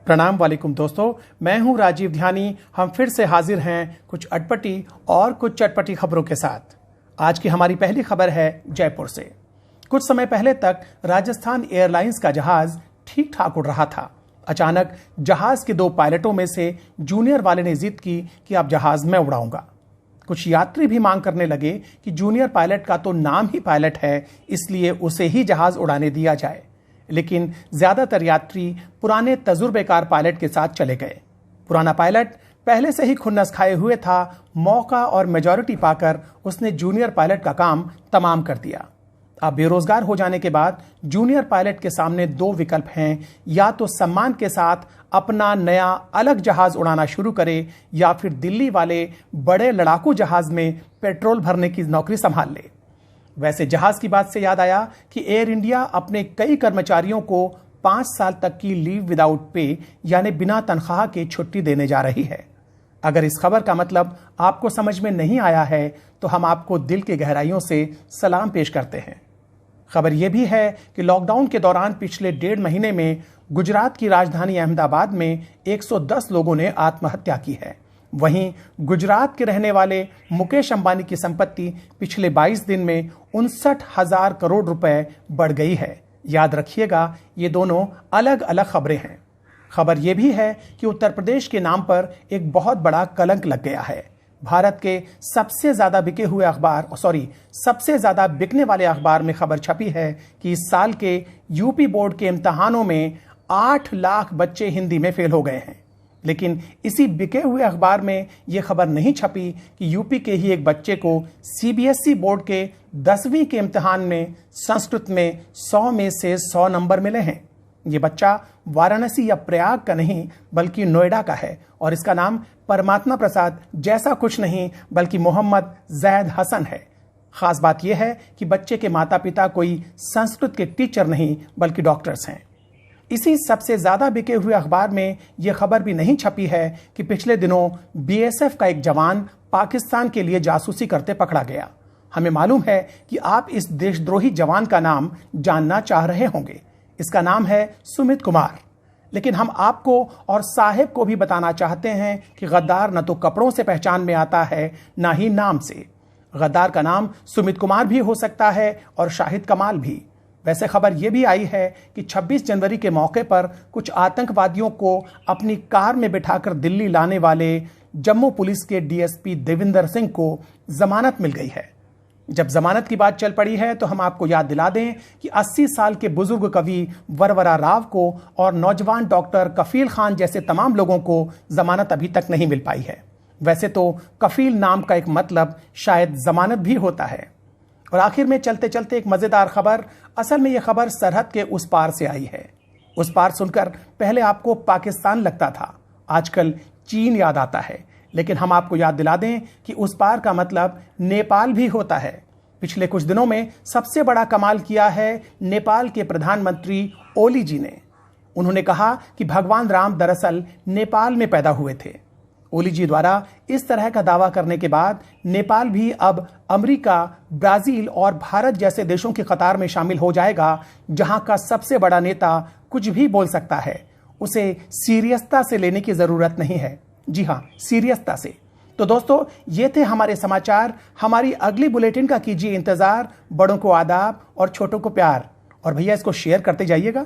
प्रणाम वालेकुम दोस्तों, मैं हूं राजीव ध्यानी। हम फिर से हाजिर हैं कुछ अटपटी और कुछ चटपटी खबरों के साथ। आज की हमारी पहली खबर है जयपुर से। कुछ समय पहले तक राजस्थान एयरलाइंस का जहाज ठीक ठाक उड़ रहा था। अचानक जहाज के 2 पायलटों में से जूनियर वाले ने जिद की कि अब जहाज मैं उड़ाऊंगा। कुछ यात्री भी मांग करने लगे कि जूनियर पायलट का तो नाम ही पायलट है, इसलिए उसे ही जहाज उड़ाने दिया जाए। लेकिन ज्यादातर यात्री पुराने तजुर्बेकार पायलट के साथ चले गए। पुराना पायलट पहले से ही खुन्नस खाए हुए था। मौका और मेजॉरिटी पाकर उसने जूनियर पायलट का काम तमाम कर दिया। अब बेरोजगार हो जाने के बाद जूनियर पायलट के सामने 2 विकल्प हैं, या तो सम्मान के साथ अपना नया अलग जहाज उड़ाना शुरू करे, या फिर दिल्ली वाले बड़े लड़ाकू जहाज में पेट्रोल भरने की नौकरी संभाल ले। वैसे जहाज की बात से याद आया कि एयर इंडिया अपने कई कर्मचारियों को 5 साल तक की लीव विदाउट पे यानी बिना तनख्वाह के छुट्टी देने जा रही है। अगर इस खबर का मतलब आपको समझ में नहीं आया है तो हम आपको दिल की गहराइयों से सलाम पेश करते हैं। खबर यह भी है कि लॉकडाउन के दौरान पिछले 1.5 महीने में गुजरात की राजधानी अहमदाबाद में 110 लोगों ने आत्महत्या की है। वहीं गुजरात के रहने वाले मुकेश अंबानी की संपत्ति पिछले 22 दिन में 59,000 करोड़ रुपए बढ़ गई है। याद रखिएगा, ये दोनों अलग अलग खबरें हैं। खबर यह भी है कि उत्तर प्रदेश के नाम पर एक बहुत बड़ा कलंक लग गया है। भारत के सबसे ज्यादा बिकने वाले अखबार में खबर छपी है कि इस साल के यूपी बोर्ड के इम्तिहानों में 8 लाख बच्चे हिंदी में फेल हो गए हैं। लेकिन इसी बिके हुए अखबार में यह खबर नहीं छपी कि यूपी के ही एक बच्चे को सीबीएसई बोर्ड के 10वीं के इम्तिहान में संस्कृत में 100 में से 100 नंबर मिले हैं। ये बच्चा वाराणसी या प्रयाग का नहीं बल्कि नोएडा का है और इसका नाम परमात्मा प्रसाद जैसा कुछ नहीं बल्कि मोहम्मद जैद हसन है। खास बात यह है कि बच्चे के माता पिता कोई संस्कृत के टीचर नहीं बल्कि डॉक्टर्स हैं। इसी सबसे ज्यादा बिके हुए अखबार में यह खबर भी नहीं छपी है कि पिछले दिनों बीएसएफ का एक जवान पाकिस्तान के लिए जासूसी करते पकड़ा गया। हमें मालूम है कि आप इस देशद्रोही जवान का नाम जानना चाह रहे होंगे। इसका नाम है सुमित कुमार। लेकिन हम आपको और साहिब को भी बताना चाहते हैं कि गद्दार न तो कपड़ों से पहचान में आता है न ही नाम से। गद्दार का नाम सुमित कुमार भी हो सकता है और शाहिद कमाल भी। वैसे खबर यह भी आई है कि 26 जनवरी के मौके पर कुछ आतंकवादियों को अपनी कार में बिठाकर दिल्ली लाने वाले जम्मू पुलिस के डीएसपी देविंदर सिंह को जमानत मिल गई है। जब जमानत की बात चल पड़ी है तो हम आपको याद दिला दें कि 80 साल के बुजुर्ग कवि वरवरा राव को और नौजवान डॉक्टर कफील खान जैसे तमाम लोगों को जमानत अभी तक नहीं मिल पाई है। वैसे तो कफील नाम का एक मतलब शायद जमानत भी होता है। और आखिर में चलते चलते एक मजेदार खबर। असल में यह खबर सरहद के उस पार से आई है। उस पार सुनकर पहले आपको पाकिस्तान लगता था, आजकल चीन याद आता है। लेकिन हम आपको याद दिला दें कि उस पार का मतलब नेपाल भी होता है। पिछले कुछ दिनों में सबसे बड़ा कमाल किया है नेपाल के प्रधानमंत्री ओली जी ने। उन्होंने कहा कि भगवान राम दरअसल नेपाल में पैदा हुए थे। ओली जी द्वारा इस तरह का दावा करने के बाद नेपाल भी अब अमेरिका, ब्राजील और भारत जैसे देशों की कतार में शामिल हो जाएगा, जहां का सबसे बड़ा नेता कुछ भी बोल सकता है। उसे सीरियसता से लेने की जरूरत नहीं है। जी हां, सीरियसता से। तो दोस्तों, ये थे हमारे समाचार। हमारी अगली बुलेटिन का कीजिए इंतजार। बड़ों को आदाब और छोटों को प्यार। और भैया इसको शेयर करते जाइएगा।